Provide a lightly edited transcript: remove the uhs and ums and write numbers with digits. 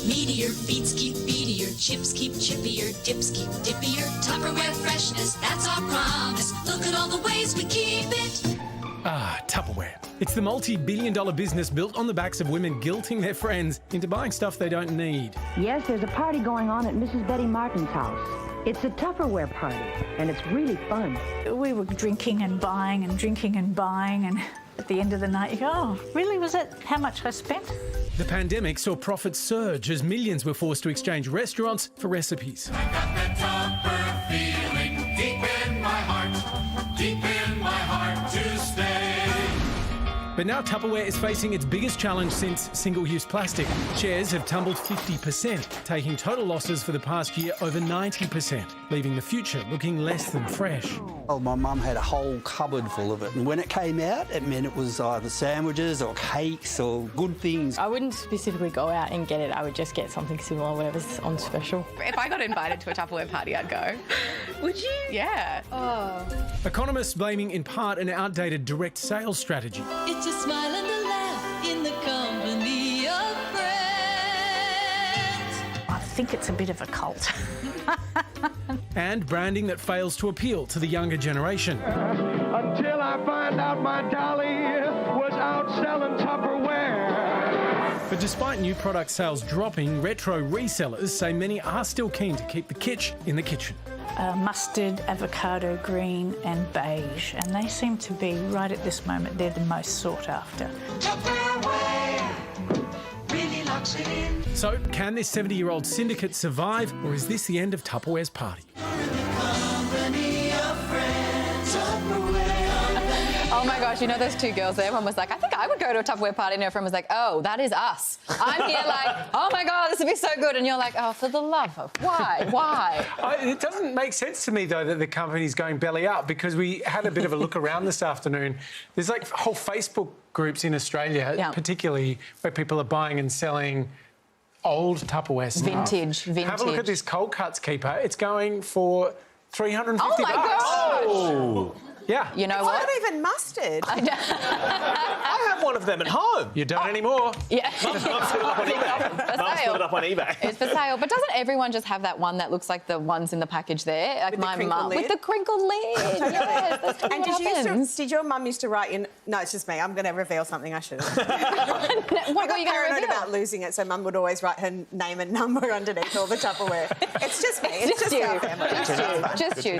Meatier, beats keep beatier, chips keep chippier, dips keep dippier. Tupperware freshness, that's our promise. Look at all the ways we keep it. Ah, Tupperware. It's the multi-billion-dollar business built on the backs of women guilting their friends into buying stuff they don't need. Yes, there's a party going on at Mrs. Betty Martin's house. It's a Tupperware party, and it's really fun. We were drinking and buying and drinking and buying, and at the end of the night you go, oh, really, was that how much I spent? The pandemic saw profits surge as millions were forced to exchange restaurants for recipes. I got that Tupper feeling deep in my heart to stay. But now Tupperware is facing its biggest challenge since single-use plastic. Shares have tumbled 50%, taking total losses for the past year over 90%, leaving the future looking less than fresh. Well, my mum had a whole cupboard full of it, and when it came out, it meant it was either sandwiches or cakes or good things. I wouldn't specifically go out and get it. I would just get something similar, whatever's on special. If I got invited to a Tupperware party, I'd go. Would you? Yeah. Oh. Economists blaming in part an outdated direct sales strategy. It's a smile and a laugh in the company of friends. I think it's a bit of a cult. And branding that fails to appeal to the younger generation. Until I find out my dolly was out selling Tupperware. But despite new product sales dropping, retro resellers say many are still keen to keep the kitsch in the kitchen. Mustard, avocado green and beige, and they seem to be, right at this moment, they're the most sought after. Tupperware really locks it in. So, can this 70-year-old syndicate survive, or is this the end of Tupperware's party? Company of friends, Tupperware. Oh my gosh, you know those two girls there? One was like, I think I would go to a Tupperware party, and her friend was like, oh, that is us. I'm here like, oh my God, this would be so good. And you're like, oh, for the love of, why? It doesn't make sense to me, though, that the company's going belly up, because we had a bit of a look around this afternoon. There's like whole Facebook groups in Australia, particularly where people are buying and selling old Tupperware stuff. Vintage. Have a look at this cold cuts keeper. It's going for $350. Oh my gosh! Oh. Yeah. You know It's what? not even mustard. I have one of them at home. You don't anymore. Yeah. Mum's put it up on eBay. Mum's put it up on eBay. It's for sale. But doesn't everyone just have that one that looks like the ones in the package there? Like With the my crinkled mum. lid? With the crinkled lid. Yes, that's And what happens. did your mum used to write in... No, it's just me. I'm going to reveal something I shouldn't. What I were got you going to paranoid reveal? about losing it, so Mum would always write her name and number underneath all the Tupperware. It's just me. It's just you. our family. Just you.